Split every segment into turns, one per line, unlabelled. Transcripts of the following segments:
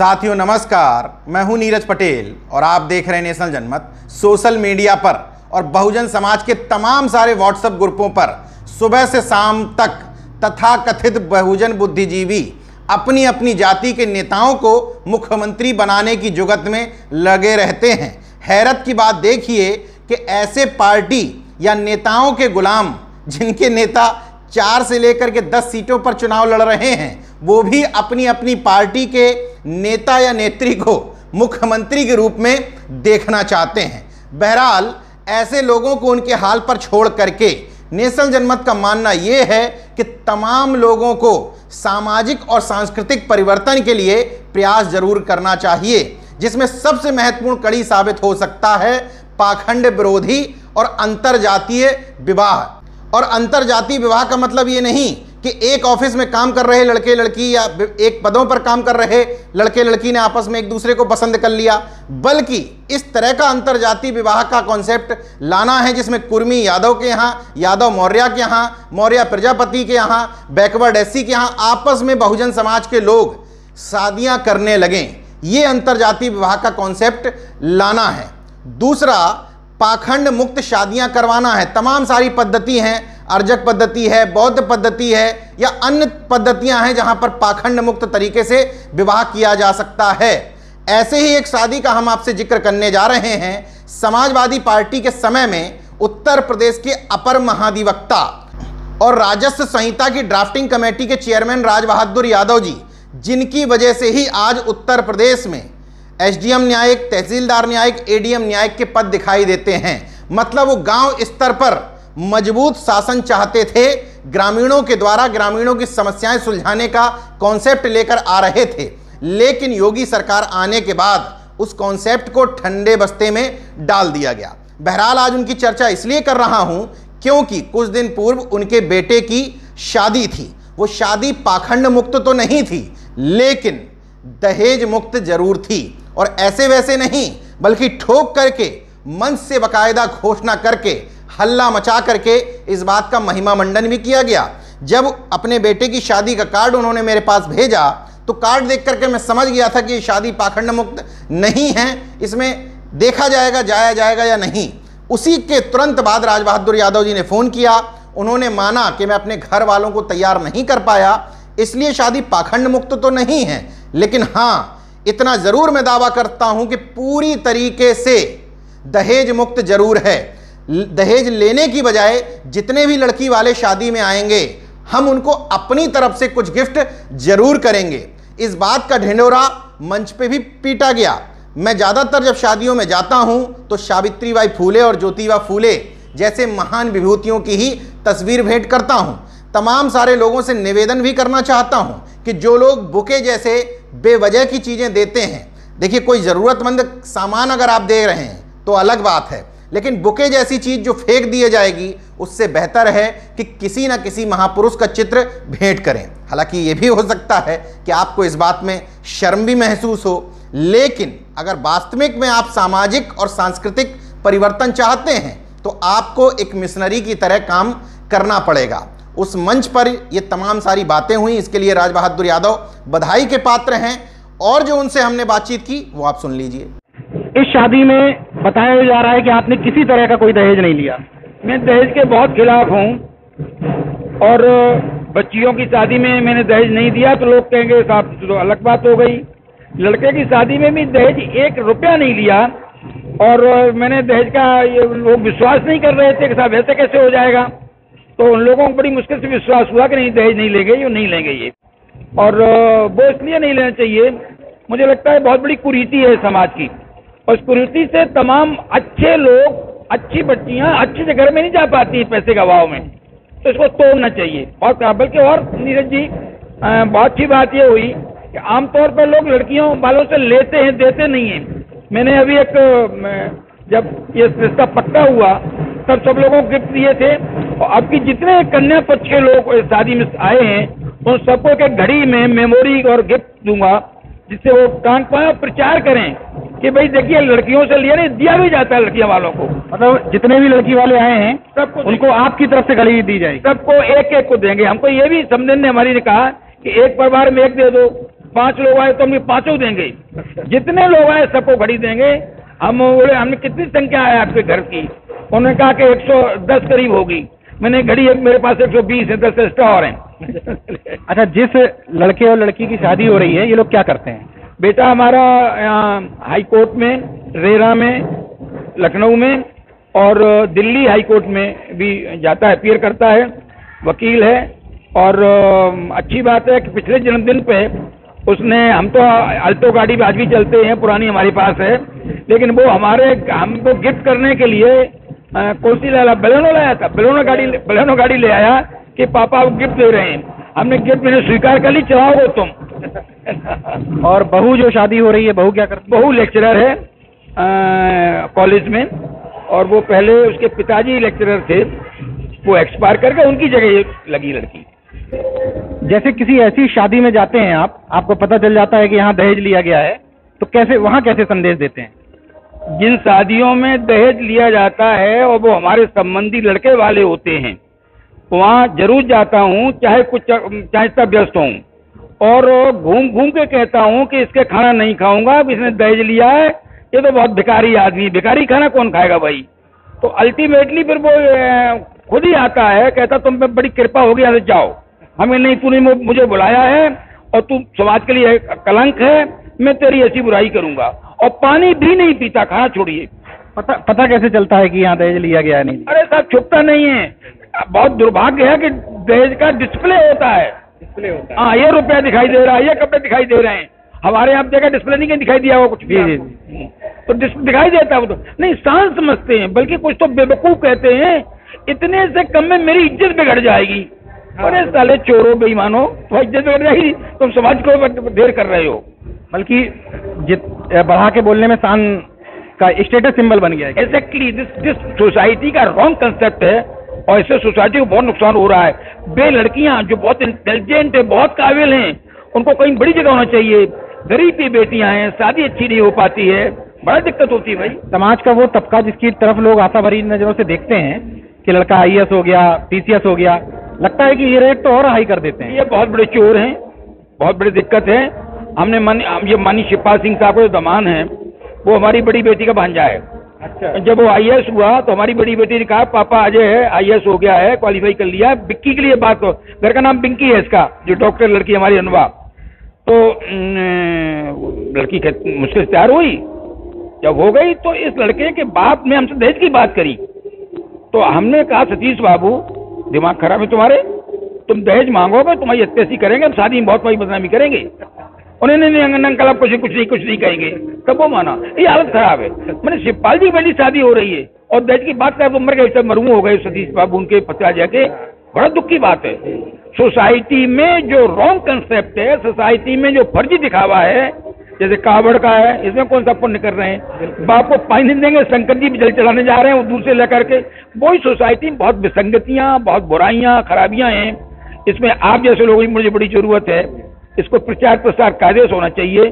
साथियों नमस्कार, मैं हूं नीरज पटेल और आप देख रहे हैं नेशनल जनमत। सोशल मीडिया पर और बहुजन समाज के तमाम सारे व्हाट्सएप ग्रुपों पर सुबह से शाम तक तथाकथित बहुजन बुद्धिजीवी अपनी अपनी जाति के नेताओं को मुख्यमंत्री बनाने की जुगत में लगे रहते हैं। हैरत की बात देखिए कि ऐसे पार्टी या नेताओं के गुलाम जिनके नेता 4 से लेकर के 10 सीटों पर चुनाव लड़ रहे हैं, वो भी अपनी अपनी पार्टी के नेता या नेत्री को मुख्यमंत्री के रूप में देखना चाहते हैं। बहरहाल ऐसे लोगों को उनके हाल पर छोड़ करके नेशनल जनमत का मानना यह है कि तमाम लोगों को सामाजिक और सांस्कृतिक परिवर्तन के लिए प्रयास जरूर करना चाहिए, जिसमें सबसे महत्वपूर्ण कड़ी साबित हो सकता है पाखंड विरोधी और अंतरजातीय विवाह। और अंतरजातीय विवाह का मतलब ये नहीं कि एक ऑफिस में काम कर रहे लड़के लड़की या एक पदों पर काम कर रहे लड़के लड़की ने आपस में एक दूसरे को पसंद कर लिया, बल्कि इस तरह का अंतरजातीय विवाह का कॉन्सेप्ट लाना है जिसमें कुर्मी यादव के यहाँ, यादव मौर्य के यहाँ, मौर्य प्रजापति के यहाँ, बैकवर्ड एससी के यहाँ आपस में बहुजन समाज के लोग शादियां करने लगें। ये अंतरजातीय विवाह का कॉन्सेप्ट लाना है। दूसरा, पाखंड मुक्त शादियां करवाना है। तमाम सारी पद्धति हैं, अर्जक पद्धति है, बौद्ध पद्धति है या अन्य पद्धतियां हैं जहां पर पाखंड मुक्त तरीके से विवाह किया जा सकता है। ऐसे ही एक शादी का हम आपसे जिक्र करने जा रहे हैं। समाजवादी पार्टी के समय में उत्तर प्रदेश के अपर महाधिवक्ता और राजस्व संहिता की ड्राफ्टिंग कमेटी के चेयरमैन राज बहादुर यादव जी, जिनकी वजह से ही आज उत्तर प्रदेश में एसडीएम न्यायिक, तहसीलदार न्यायिक, एडीएम न्यायिक के पद दिखाई देते हैं। मतलब वो गांव स्तर पर मजबूत शासन चाहते थे, ग्रामीणों के द्वारा ग्रामीणों की समस्याएं सुलझाने का कॉन्सेप्ट लेकर आ रहे थे। लेकिन योगी सरकार आने के बाद उस कॉन्सेप्ट को ठंडे बस्ते में डाल दिया गया। बहरहाल आज उनकी चर्चा इसलिए कर रहा हूं क्योंकि कुछ दिन पूर्व उनके बेटे की शादी थी। वो शादी पाखंड मुक्त तो नहीं थी, लेकिन दहेज मुक्त जरूर थी। और ऐसे वैसे नहीं, बल्कि ठोक करके मंच से बाकायदा घोषणा करके हल्ला मचा करके इस बात का महिमा मंडन भी किया गया। जब अपने बेटे की शादी का कार्ड उन्होंने मेरे पास भेजा तो कार्ड देख करके मैं समझ गया था कि शादी पाखंड मुक्त नहीं है, इसमें देखा जाएगा जाया जाएगा या नहीं। उसी के तुरंत बाद राज बहादुर यादव जी ने फोन किया। उन्होंने माना कि मैं अपने घर वालों को तैयार नहीं कर पाया, इसलिए शादी पाखंड मुक्त तो नहीं है, लेकिन हाँ इतना जरूर मैं दावा करता हूं कि पूरी तरीके से दहेज मुक्त जरूर है। दहेज लेने की बजाय जितने भी लड़की वाले शादी में आएंगे, हम उनको अपनी तरफ से कुछ गिफ्ट जरूर करेंगे। इस बात का ढिंढोरा मंच पे भी पीटा गया। मैं ज्यादातर जब शादियों में जाता हूं तो सावित्रीबाई फूले और ज्योतिबा फूले जैसे महान विभूतियों की ही तस्वीर भेंट करता हूं। तमाम सारे लोगों से निवेदन भी करना चाहता हूं कि जो लोग बुके जैसे बेवजह की चीजें देते हैं, देखिए कोई जरूरतमंद सामान अगर आप दे रहे हैं तो अलग बात है, लेकिन बुके जैसी चीज जो फेंक दी जाएगी उससे बेहतर है कि किसी ना किसी महापुरुष का चित्र भेंट करें। हालांकि ये भी हो सकता है कि आपको इस बात में शर्म भी महसूस हो, लेकिन अगर वास्तविक में आप सामाजिक और सांस्कृतिक परिवर्तन चाहते हैं तो आपको एक मिशनरी की तरह काम करना पड़ेगा। उस मंच पर ये तमाम सारी बातें हुई, इसके लिए राज बहादुर यादव बधाई के पात्र हैं। और जो उनसे हमने बातचीत की वो आप सुन लीजिए।
इस शादी में बताया जा रहा है कि आपने किसी तरह का कोई दहेज नहीं लिया। मैं दहेज के बहुत खिलाफ हूँ और बच्चियों की शादी में मैंने दहेज नहीं दिया तो लोग कहेंगे साहब तो अलग बात हो गई। लड़के की शादी में भी दहेज 1 रुपया नहीं लिया और मैंने दहेज का लोग विश्वास नहीं कर रहे थे कि साहब ऐसे कैसे हो जाएगा। तो उन लोगों को बड़ी मुश्किल से विश्वास हुआ कि नहीं दहेज नहीं लेंगे, ये नहीं लेंगे ये। और वो इसलिए नहीं लेना चाहिए, मुझे लगता है बहुत बड़ी कुरीति है समाज की। और इस कुरीति से तमाम अच्छे लोग, अच्छी बच्चियां अच्छी जगह में नहीं जा पाती पैसे का अभाव में, तो इसको तोड़ना चाहिए। और बल्कि और नीरज जी बहुत अच्छी बात ये हुई कि आमतौर पर लोग लड़कियों वालों से लेते हैं, देते नहीं हैं। मैंने अभी एक जब ये रिश्ता पक्का हुआ तब सब लोगों को गिफ्ट दिए थे और अब की जितने कन्या पक्ष के लोग शादी में आए हैं उन सबको एक घड़ी में मेमोरी और गिफ्ट दूंगा, जिससे वो टांग पाए और प्रचार करें कि भाई देखिए लड़कियों से लिया नहीं दिया भी जाता है लड़कियों वालों को। मतलब जितने भी लड़की वाले आए हैं सबको उनको आपकी तरफ से घड़ी दी जाएगी, सबको एक एक को देंगे। हमको ये भी समझने हमारी ने कहा कि एक परिवार में एक दे दो, 5 लोग आए तो हम ये 5 देंगे, जितने लोग आए सबको घड़ी देंगे। हम बोले हमने कितनी संख्या है आपके घर की? उन्होंने कहा कि 110 करीब होगी। मैंने घड़ी मेरे पास 120 है, 10 एक्स्ट्रा और हैं।
अच्छा, जिस लड़के और लड़की की शादी हो रही है ये लोग क्या करते हैं?
बेटा हमारा हाई कोर्ट में, रेरा में, लखनऊ में और दिल्ली हाई कोर्ट में भी जाता है, अपीयर करता है, वकील है। और अच्छी बात है कि पिछले जन्मदिन पे उसने, हम तो अल्टो गाड़ी भी आज भी चलते हैं, पुरानी हमारे पास है, लेकिन वो हमको गिफ्ट करने के लिए कौन सी लाया, बलेनो लाया था, बलेनो गाड़ी ले आया कि पापा आप गिफ्ट दे रहे हैं। हमने गिफ्ट मैंने स्वीकार कर ली, चलाओ तुम।
और बहू जो शादी हो रही है, बहू क्या करती है?
बहू लेक्चरर है कॉलेज में, और वो पहले उसके पिताजी लेक्चरर थे, वो एक्सपायर करके उनकी जगह लगी लड़की।
जैसे किसी ऐसी शादी में जाते हैं आप, आपको पता चल जाता है कि यहाँ दहेज लिया गया है, तो कैसे वहाँ कैसे संदेश देते हैं?
जिन शादियों में दहेज लिया जाता है और वो हमारे संबंधी लड़के वाले होते हैं, वहाँ जरूर जाता हूँ, चाहे तब व्यस्त हूँ, और घूम घूम के कहता हूँ कि इसके खाना नहीं खाऊंगा, इसने दहेज लिया है, ये तो बहुत भिखारी आदमी, भिखारी खाना कौन खाएगा भाई? तो अल्टीमेटली फिर वो खुद ही आता है, कहता तुम पे बड़ी कृपा होगी, यहाँ से जाओ, हमें नहीं, तूने मुझे बुलाया है और तू समाज के लिए कलंक है, मैं तेरी ऐसी बुराई करूंगा। और पानी भी नहीं पीता, खाना छोड़िए।
पता कैसे चलता है कि यहाँ दहेज लिया गया नहीं?
अरे साहब, छुपता नहीं है। बहुत दुर्भाग्य है कि दहेज का डिस्प्ले होता है। हाँ, ये रुपया दिखाई दे रहा है, ये कपड़े दिखाई दे रहे हैं। हमारे यहाँ जगह डिस्प्ले नहीं दिखाई दिया वो कुछ भी, तो दिखाई देता है वो तो नहीं, शांत समझते हैं, बल्कि कुछ तो बेवकूफ कहते हैं इतने से कम में मेरी इज्जत बिगड़ जाएगी। अरे साले चोरों, बेईमानों, तो इज्जत बिगड़ जाएगी, तुम समाज को ढेर कर रहे हो।
बल्कि बढ़ा के बोलने में शान का स्टेटस सिंबल बन गया है।
एग्जैक्टली, दिस सोसाइटी का रॉन्ग कंसेप्ट है, और इससे सोसाइटी को बहुत नुकसान हो रहा है। बे लड़कियां जो बहुत इंटेलिजेंट है, बहुत काबिल हैं, उनको कहीं बड़ी जगह होना चाहिए। गरीब की बेटियां हैं, शादी अच्छी नहीं हो पाती है, बड़ा दिक्कत होती है भाई।
समाज का वो तबका जिसकी तरफ लोग आशा भरी नजरों से देखते हैं कि लड़का IAS हो गया, PCS हो गया, लगता है कि ये रेट तो और हाई कर देते हैं।
ये बहुत बड़े चोर हैं, बहुत बड़ी दिक्कत है। हमने ये मानी शिवपाल सिंह साहब को दमान है, वो हमारी बड़ी बेटी का भांजा है। अच्छा। जब वो IAS हुआ तो हमारी बड़ी बेटी ने कहा पापा अजय है, IAS हो गया है, क्वालिफाई कर लिया। बिक्की के लिए बात हो, घर का नाम पिंकी है इसका, जो डॉक्टर लड़की हमारी अनवा। तो लड़की मुश्किल से तैयार हुई, जब हो गई तो इस लड़के के बाप ने हमसे दहेज की बात करी। तो हमने कहा सतीश बाबू, दिमाग खराब है तुम्हारे, तुम दहेज मांगोगे, तुम्हारी हत्या करेंगे, हम शादी में बहुत बड़ी बदनामी करेंगे। उन्होंने अंकल आप कुछ नहीं कहेंगे, तब वो माना। ये हालत खराब है। मैंने शिवपाल जी की बेटी शादी हो रही है और दहेज की बात कर, तो मर गए, सब मरू हो गए सतीश बाबू, उनके पता जाके। बड़ा दुख की बात है। सोसाइटी में जो रॉन्ग कंसेप्ट है, सोसाइटी में जो फर्जी दिखावा है, जैसे कावड़ का है, इसमें कौन सा पुण्य कर रहे हैं? बाप को पानी नहीं देंगे, शंकर जी भी जल चढ़ाने जा रहे हैं, वो दूर से लेकर के। वही सोसाइटी में बहुत विसंगतियां, बहुत बुराइयां, खराबियां हैं। इसमें आप जैसे लोगों की मुझे बड़ी जरूरत है। इसको प्रचार प्रसार कायदे से होना चाहिए,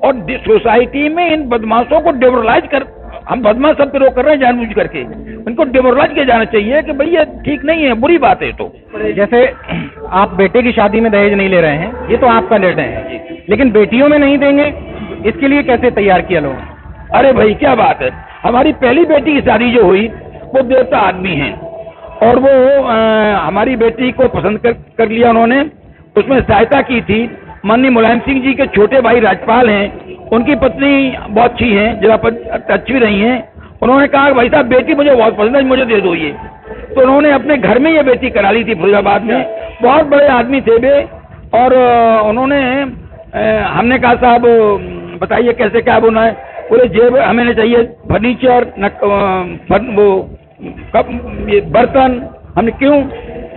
और सोसाइटी में इन बदमाशों को डेमोरलाइज कर, हम बदमाश सब प्रयोग कर रहे हैं जानबूझ करके, उनको डेमोरलाइज किया जाना चाहिए कि भाई ये ठीक नहीं है, बुरी बात है। तो
जैसे आप बेटे की शादी में दहेज नहीं ले रहे हैं, ये तो आपका निर्णय है, लेकिन बेटियों में नहीं देंगे, इसके लिए कैसे तैयार किया लोग?
अरे भाई क्या बात है, हमारी पहली बेटी की शादी जो हुई वो देवता आदमी है, और वो हमारी बेटी को पसंद कर लिया उन्होंने, उसमें सहायता की थी। माननीय मुलायम सिंह जी के छोटे भाई राज्यपाल हैं, उनकी पत्नी बहुत अच्छी हैं, जिला अच्छी रही हैं। उन्होंने कहा भाई साहब बेटी मुझे बहुत पसंद है, मुझे दे दो ये। तो उन्होंने अपने घर में ये बेटी करा ली थी फिरोजाबाद में। बहुत बड़े आदमी थे वे, और उन्होंने हमने कहा साहब बताइए कैसे क्या होना है? बोले जेब हमें नहीं चाहिए, फर्नीचर वो बर्तन। हमने क्यों?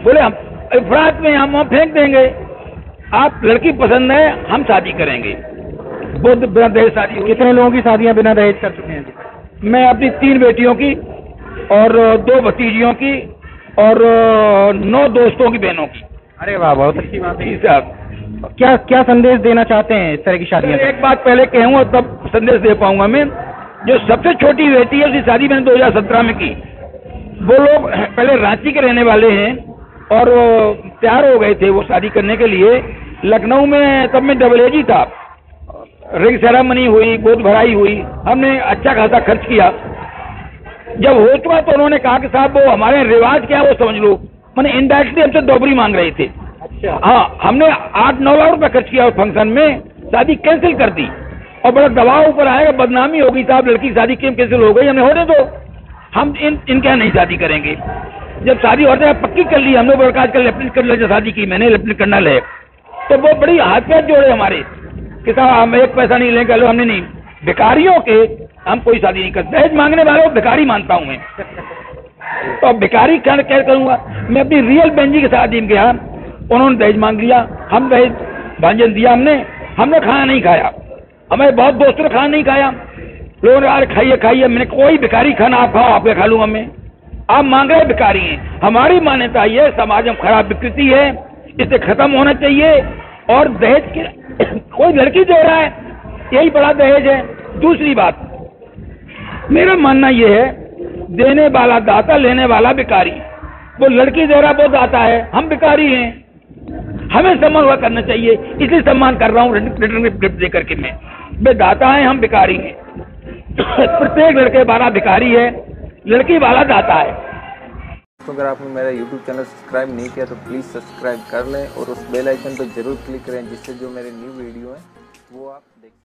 बोले हम अफरात में हम वहाँ फेंक देंगे, आप लड़की पसंद है हम शादी करेंगे। वो बिना दहेज शादी।
कितने लोगों की शादियां बिना दहेज कर चुके हैं?
मैं अपनी 3 बेटियों की और 2 भतीजियों की और 9 दोस्तों की बहनों की।
अरे वाह, बहुत अच्छी बात है
साहब।
क्या संदेश देना चाहते हैं इस तरह की शादियां?
एक बात पहले कहूँगा तब संदेश दे पाऊंगा मैं। जो सबसे छोटी बेटी है उसकी शादी मैंने 2017 में की। वो लोग पहले रांची के रहने वाले हैं और वो तैयार हो गए थे वो शादी करने के लिए, लखनऊ में तब में डबल एज ही था, रिंग सेरेमनी हुई, गोद भराई हुई, हमने अच्छा खासा खर्च किया। जब हो चुका तो उन्होंने कहा कि साहब वो हमारे रिवाज क्या है वो समझ लो, मैंने इनडायरेक्टली हमसे दोबरी मांग रहे थे।
अच्छा।
हाँ, हमने 8-9 लाख रुपए खर्च किया उस फंक्शन में, शादी कैंसिल कर दी और बड़ा दबाव ऊपर आएगा, बदनामी होगी साहब, लड़की की शादी क्यों कैंसिल हो गई, हमने होने दो, हम इनके यहाँ नहीं शादी करेंगे। जब शादी होते हैं पक्की कर ली हमने, बड़का आजकल लेफ्टिनेंट कर्नल से शादी की मैंने, लेफ्टिनेंट कर्नल है, तो वो बड़ी हाथ पैर जोड़े हमारे कि साहब हम एक पैसा नहीं लेंगे, लो हमने नहीं, भिखारियों के हम कोई शादी नहीं करते, दहेज मांगने वालों को भिखारी मानता हूँ मैं, तो अब भिखारी क्या करूँगा मैं। अपनी रियल बहन जी की शादी में गया, उन्होंने दहेज मांग लिया, हम दहेज भांजन दिया, हमने खाना नहीं खाया, हमारे बहुत दोस्तों ने खाना नहीं खाया, लोगों ने यार खाइए खाइए, मैंने कोई भिखारी खाना आप खाओ, आपके खा लूंगा मैं, आप मांग रहे भिखारी हैं। हमारी मान्यता ये समाज में खराब विकृति है, इसे खत्म होना चाहिए। और दहेज के कोई लड़की दे रहा है, यही बड़ा दहेज है। दूसरी बात, मेरा मानना ये है, देने वाला दाता, लेने वाला भिखारी। वो लड़की दे रहा वो दाता है, हम भिखारी हैं, हमें सम्मान हुआ करना चाहिए, इसलिए सम्मान कर रहा हूँ रिटर्न गिफ्ट दे करके। मैं वे दाता है, हम भिखारी हैं। प्रत्येक लड़के वाला भिखारी है, लड़की वाला दाता है।
तो अगर आपने मेरा YouTube चैनल सब्सक्राइब नहीं किया तो प्लीज़ सब्सक्राइब कर लें और उस बेल आइकन पर जरूर क्लिक करें, जिससे जो मेरे न्यू वीडियो हैं वो आप देख